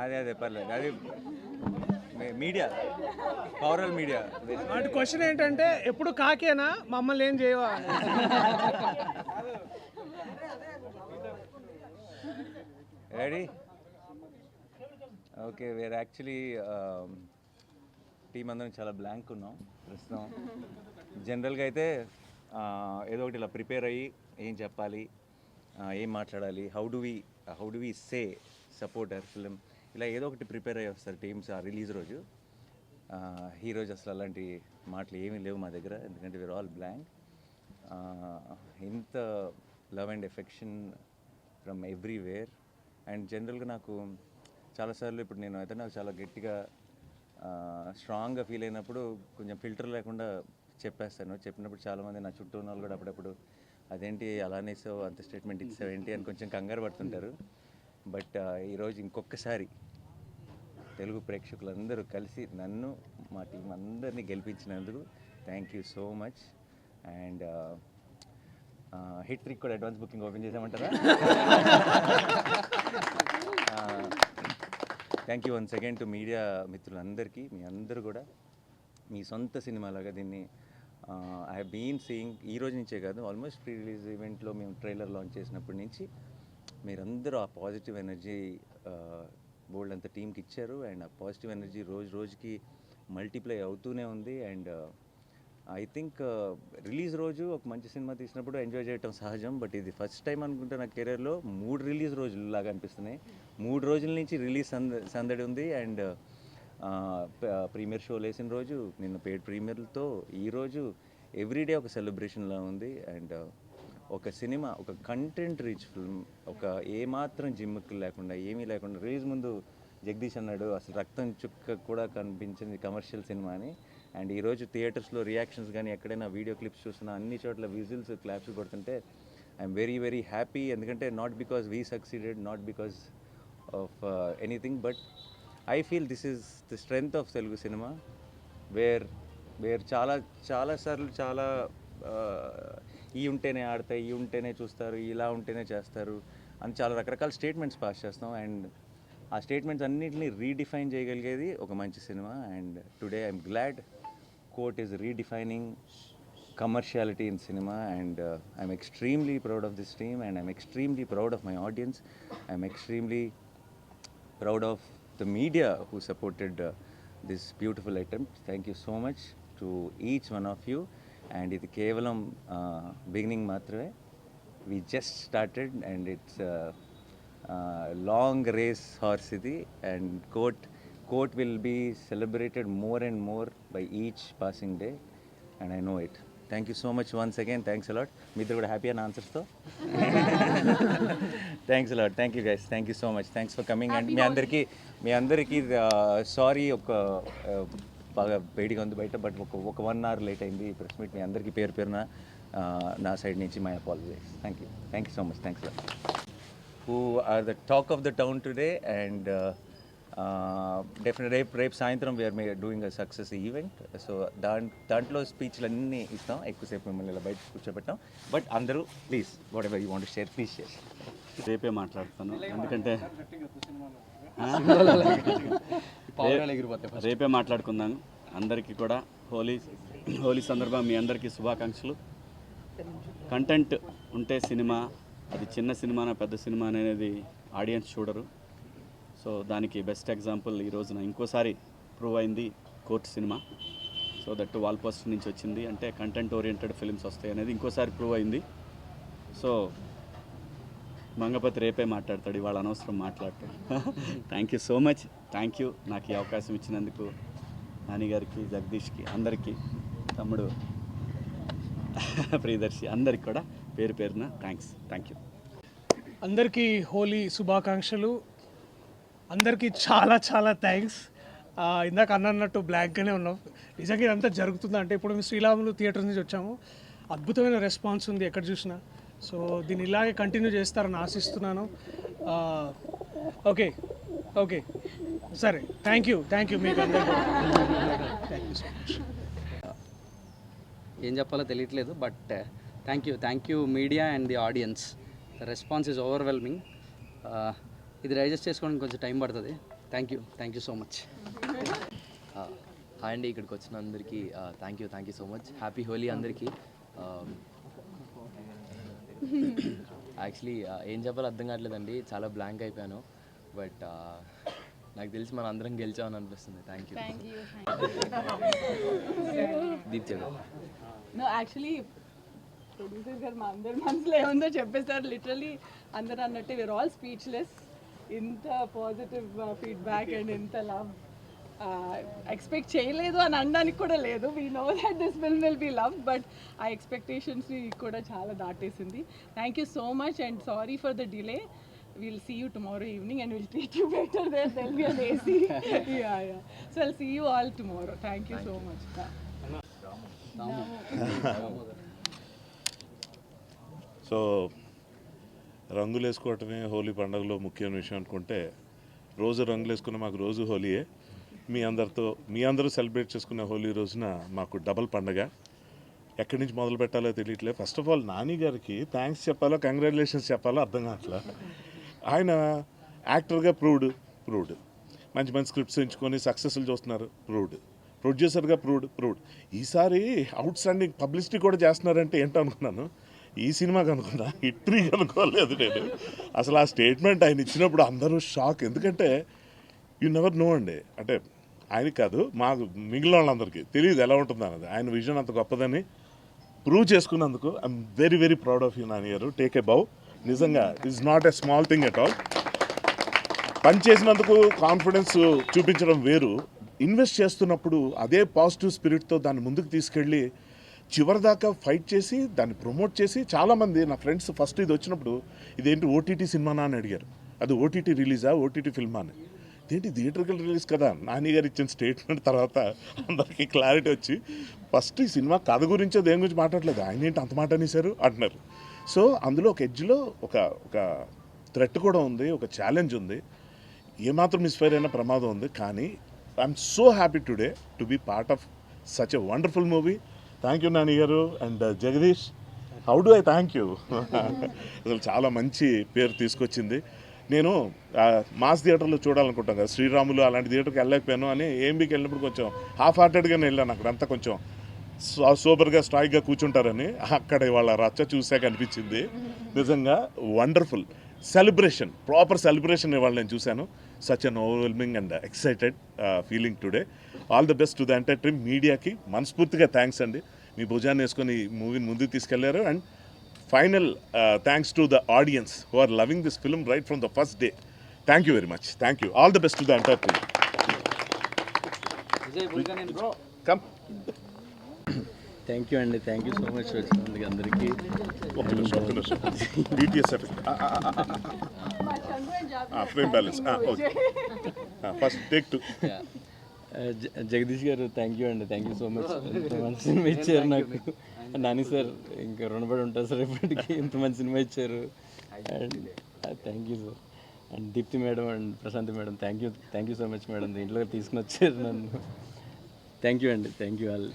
అదే పర్లేదు, అది మీడియా, పవరల్ మీడియా. అంటే క్వశ్చన్ ఏంటంటే ఎప్పుడు కాకేనా మమ్మల్ని ఏం చేయవా? Ready? Okay, where actually team అందరం చాలా బ్లాంక్ ఉన్నాం ప్రస్తుతం. జనరల్గా అయితే ఏదో ఒకటి ఇలా ప్రిపేర్ అయ్యి ఏం చెప్పాలి, ఏం మాట్లాడాలి, how do we say support our film, ఇలా ఏదో ఒకటి ప్రిపేర్ అయ్యి వస్తారు టీమ్స్ ఆ రిలీజ్ రోజు. ఈరోజు అసలు అలాంటి మాటలు ఏమీ లేవు మా దగ్గర, ఎందుకంటే వీఆర్ ఆల్ బ్లాంక్. ఇంత love and affection from everywhere. And జనరల్గా నాకు చాలాసార్లు ఇప్పుడు నేను అయితే నాకు చాలా గట్టిగా స్ట్రాంగ్గా ఫీల్ అయినప్పుడు కొంచెం ఫిల్టర్ లేకుండా చెప్పేస్తాను. చెప్పినప్పుడు చాలామంది నా చుట్టూ ఉన్న వాళ్ళు కూడా అప్పుడప్పుడు అదేంటి అలానే ఇస్తావు, అంత స్టేట్మెంట్ ఇస్తావు ఏంటి అని కొంచెం కంగారు పడుతుంటారు. బట్ ఈరోజు ఇంకొకసారి తెలుగు ప్రేక్షకులందరూ కలిసి నన్ను మా టీం అందరినీ గెలిపించినందుకు thank you so much. And hit trick కూడా అడ్వాన్స్ బుకింగ్ ఓపెన్ చేసామంటారా? Thank you once again to media మిత్రులందరికీ. మీ అందరూ కూడా మీ సొంత సినిమాలాగా దీన్ని ఐ హ్యావ్ బీన్ సీయింగ్. ఈ రోజు నుంచే కాదు, ఆల్మోస్ట్ ప్రీ రిలీజ్ ఈవెంట్లో మేము ట్రైలర్ లాంచ్ చేసినప్పటి నుంచి మీరందరూ ఆ పాజిటివ్ ఎనర్జీ బోల్డ్ అంత టీంకి ఇచ్చారు. అండ్ ఆ పాజిటివ్ ఎనర్జీ రోజు రోజుకి మల్టిప్లై అవుతూనే ఉంది. అండ్ ఐ థింక్ రిలీజ్ రోజు ఒక మంచి సినిమా తీసినప్పుడు ఎంజాయ్ చేయటం సహజం, బట్ ఇది ఫస్ట్ టైం అనుకుంటే నా కెరీర్లో 3 రిలీజ్ రోజులు లాగా అనిపిస్తున్నాయి. 3 రోజుల నుంచి రిలీజ్ సందడి ఉంది. అండ్ ప్రీమియర్ షోలు వేసిన రోజు, నిన్న పెయిడ్ ప్రీమియర్లతో ఈరోజు ఎవ్రీడే ఒక సెలబ్రేషన్లా ఉంది. అండ్ ఒక సినిమా, ఒక కంటెంట్ రిచ్ ఫిల్మ్, ఒక ఏమాత్రం జిమ్కి లేకుండా ఏమీ లేకుండా, రిలీజ్ ముందు జగదీష్ అన్నాడు అసలు రక్తం చుక్క కూడా కనిపించింది కమర్షియల్ సినిమా అని. అండ్ ఈరోజు థియేటర్స్లో రియాక్షన్స్ కానీ ఎక్కడైనా వీడియో క్లిప్స్ చూసినా అన్ని చోట్ల విజిల్స్ క్లాప్స్ కొడుతుంటే ఐఎమ్ వెరీ వెరీ హ్యాపీ. ఎందుకంటే not because we succeeded, not because of anything, but I feel this is the strength of Telugu cinema. Where చాలాసార్లు చాలా ఈ ఉంటేనే ఆడతాయి, ఈ ఉంటేనే చూస్తారు, ఇలా ఉంటేనే చేస్తారు అని చాలా రకరకాల స్టేట్మెంట్స్ పాస్ చేస్తాం. అండ్ ఆ స్టేట్మెంట్స్ అన్నింటినీ రీడిఫైన్ చేయగలిగేది ఒక మంచి cinema. And today I'm glad court is redefining commerciality in cinema. And I'm extremely proud of this team, and I'm extremely proud of my audience. I'm extremely proud of the media who supported this beautiful attempt. Thank you so much to each one of you. And ఇది కేవలం beginning మాత్రమే. We just started and it's long race horse ఇది. And court will be celebrated more and more by each passing day, and I know it. Thank you so much once again. Thanks a lot. మీ ఇద్దరు కూడా happy అని ఆన్సర్స్తో thanks a lot. Thank you guys, thank you so much, thanks for coming. And మీ అందరికీ sorry, ఒక బాగా వేడిగా ఉంది బయట, బట్ ఒక 1 hour లేట్ అయింది ఈ ప్రెస్ మీట్. మీ అందరికీ పేరు పేరున నా సైడ్ నుంచి my apologies. Thank you so much. Thanks a lot. Who are the talk of the town today. And definite రేపు సాయంత్రం we're doing a success event. So దాంట్లో స్పీచ్లు అన్నీ ఇస్తాం. ఎక్కువసేపు మిమ్మల్ని ఇలా బయట కూర్చోబెట్టాం. బట్ అందరూ please whatever you want to share please share. రేపే మాట్లాడతాను, ఎందుకంటే రేపే మాట్లాడుకుందాం. అందరికీ కూడా హోలీ సందర్భంగా మీ అందరికీ శుభాకాంక్షలు. కంటెంట్ ఉంటే సినిమా, అది చిన్న సినిమానా పెద్ద సినిమా అనేది ఆడియన్స్ చూడరు. సో దానికి బెస్ట్ ఎగ్జాంపుల్ ఈ రోజున ఇంకోసారి ప్రూవ్ అయింది court cinema. So that wall poster నుంచి వచ్చింది అంటే కంటెంట్ ఓరియంటెడ్ ఫిల్మ్స్ వస్తాయి అనేది ఇంకోసారి ప్రూవ్ అయింది. సో మంగపతి రేపే మాట్లాడతాడు, ఇవాళ అనవసరం మాట్లాడతాడు. Thank you so much. Thank you నాకు ఈ అవకాశం ఇచ్చినందుకు నాని గారికి, జగదీష్కి, అందరికీ, తమ్ముడు ప్రియదర్శి, అందరికి కూడా పేరు పేరున థ్యాంక్ యూ. అందరికీ హోలీ శుభాకాంక్షలు. అందరికీ చాలా చాలా థ్యాంక్స్. ఇందాక అన్నట్టు బ్లాంక్గానే ఉన్నాం. నిజంగా ఇదంతా జరుగుతుందంటే ఇప్పుడు మేము శ్రీరాములు థియేటర్ నుంచి వచ్చాము. అద్భుతమైన రెస్పాన్స్ ఉంది ఎక్కడ చూసినా. సో దీన్ని ఇలాగే కంటిన్యూ చేస్తారని ఆశిస్తున్నాను. ఓకే సరే, థ్యాంక్ యూ మీకు అందరికీ. Thank you so much. ఏం చెప్పాలో తెలియట్లేదు, but thank you media and the audience the response is overwhelming. ఇది డైజెస్ట్ చేసుకోవడానికి కొంచెం టైం పడుతుంది. Thank you so much. Hi అండి, ఇక్కడికి వచ్చిన అందరికీ thank you so much. Happy Holi అందరికీ. యాక్చువల్లీ ఏం చెప్పాలో అర్థం కావట్లేదండి, చాలా బ్లాంక్ అయిపోయాను. బట్ నాకు తెలిసి మనం అందరం గెలిచామని అనిపిస్తుంది. Thank you. దీప్ చెప్పు. నో యాక్చువల్లీ ప్రొడ్యూసర్ గారు మా అందరి మనసులో ఏముందో చెప్పేస్తారు. లిటరలీ అందరూ అన్నట్టు వీఆర్ ఆల్ స్పీచ్లెస్. ఇంత పాజిటివ్ ఫీడ్బ్యాక్ అండ్ ఇంత లవ్ ఎక్స్పెక్ట్ చేయలేదు అని అనడానికి కూడా లేదు. We know that this film will be love, but ఆ ఎక్స్పెక్టేషన్స్ని కూడా చాలా దాటేసింది. Thank you so much and sorry for the delay. We'll see you tomorrow evening and we'll treat you better there. There'll be an AC. yeah. So I'll see you all tomorrow. Thank you so much. So రంగులు వేసుకోవటమే హోలీ పండుగలో ముఖ్యమైన విషయం అనుకుంటే, రోజు రంగులు వేసుకున్న మాకు రోజు హోలీయే. మీ అందరూ సెలబ్రేట్ చేసుకునే హోలీ రోజున మాకు డబల్ పండగ. ఎక్కడి నుంచి మొదలు పెట్టాలో తెలియట్లేదు. ఫస్ట్ ఆఫ్ ఆల్ నాని గారికి థ్యాంక్స్ చెప్పాలో కంగ్రాచులేషన్స్ చెప్పాలో అర్థం కావట్లేదు. ఆయన యాక్టర్గా ప్రూవ్డ్ మంచి స్క్రిప్ట్స్ ఎంచుకొని సక్సెస్లు చూస్తున్నారు, ప్రొడ్యూసర్గా ప్రూవ్డ్. ఈసారి అవుట్ స్టాండింగ్ పబ్లిసిటీ కూడా చేస్తున్నారంటే ఏంటో అనుకున్నాను. ఈ సినిమాకి అనుకున్నా, హిట్రీకి అనుకోలేదు నేను. అసలు ఆ స్టేట్మెంట్ ఆయన ఇచ్చినప్పుడు అందరూ షాక్. ఎందుకంటే యు నెవర్ నో అండి, అంటే ఆయనకి కాదు, మాకు మిగిలిన వాళ్ళందరికీ తెలియదు ఎలా ఉంటుంది అన్నది. ఆయన విజన్ అంత గొప్పదని ప్రూవ్ చేసుకున్నందుకు I'm very very proud of you Nani గారు. టేక్ ఏ బౌ. నిజంగా it's not a small thing at all. పని చేసినందుకు కాన్ఫిడెన్స్ చూపించడం వేరు, ఇన్వెస్ట్ చేస్తున్నప్పుడు అదే పాజిటివ్ స్పిరిట్తో దాన్ని ముందుకు తీసుకెళ్ళి చివరిదాకా ఫైట్ చేసి దాన్ని ప్రమోట్ చేసి, చాలామంది నా ఫ్రెండ్స్ ఫస్ట్ ఇది వచ్చినప్పుడు ఇదేంటి ఓటీటీ సినిమానా అని అడిగారు. అది ఓటీటీ రిలీజా, ఓటీటీ ఫిల్మా అని. ఇదేంటి థియేటర్కల్ రిలీజ్ కదా. నాని గారు ఇచ్చిన స్టేట్మెంట్ తర్వాత అందరికీ క్లారిటీ వచ్చి, ఫస్ట్ ఈ సినిమా కథ గురించో దేని గురించి మాట్లాడలేదు, ఆయన ఏంటి అంత మాట అనేసారు అంటున్నారు. సో అందులో ఒక ఎడ్జ్లో ఒక థ్రెట్ కూడా ఉంది, ఒక ఛాలెంజ్ ఉంది, ఏమాత్రం మిస్ఫైర్ అయినా ప్రమాదం ఉంది. కానీ I'm so happy today to be part of such a wonderful movie. Thank you Nani garu and Jagadish. How do I thank you. అసలు చాలా మంచి పేరు తీసుకొచ్చింది. నేను మాస్ థియేటర్లో చూడాలనుకుంటాను కదా, శ్రీరాములు అలాంటి థియేటర్కి వెళ్ళలేకపోయాను అని ఏఎంబీకి వెళ్ళినప్పుడు కొంచెం హాఫ్ హార్టెడ్గానే వెళ్ళాను. అక్కడంతా కొంచెం సూపర్గా స్ట్రాయిక్గా కూర్చుంటారని. అక్కడ వాళ్ళ రచ్చ చూసాక అనిపించింది నిజంగా వండర్ఫుల్ సెలబ్రేషన్, ప్రాపర్ సెలబ్రేషన్ ఇవాళ నేను చూశాను. Such an overwhelming and excited feeling today. All the best to the entire team. మీడియాకి మనస్ఫూర్తిగా థ్యాంక్స్ అండి, మీ భుజాన్ని వేసుకొని ఈ మూవీని ముందుకు తీసుకెళ్లారు. And final thanks to the audience who are loving this film right from the first day. Thank you very much. Thank you. All the best to the entire team. Come. Thank you అండి, thank you so much వచ్చినందుకు అందరికీ. BTS frame balance. Okay. First take two. Jagadish గారు thank you అండి, thank you so much. ఇంత మంచి cinema ఇచ్చారు నాకు. Nani sir ఇంకా రుణపడి ఉంటారు సార్ ఎప్పటికీ, ఇంత మంచి సినిమా ఇచ్చారు. And thank you sir. And Deepti madam and Prashanti madam thank you so much madam, దీంట్లో తీసుకుని వచ్చారు నన్ను. థ్యాంక్ యూ అండి, థ్యాంక్ యూ ఆల్.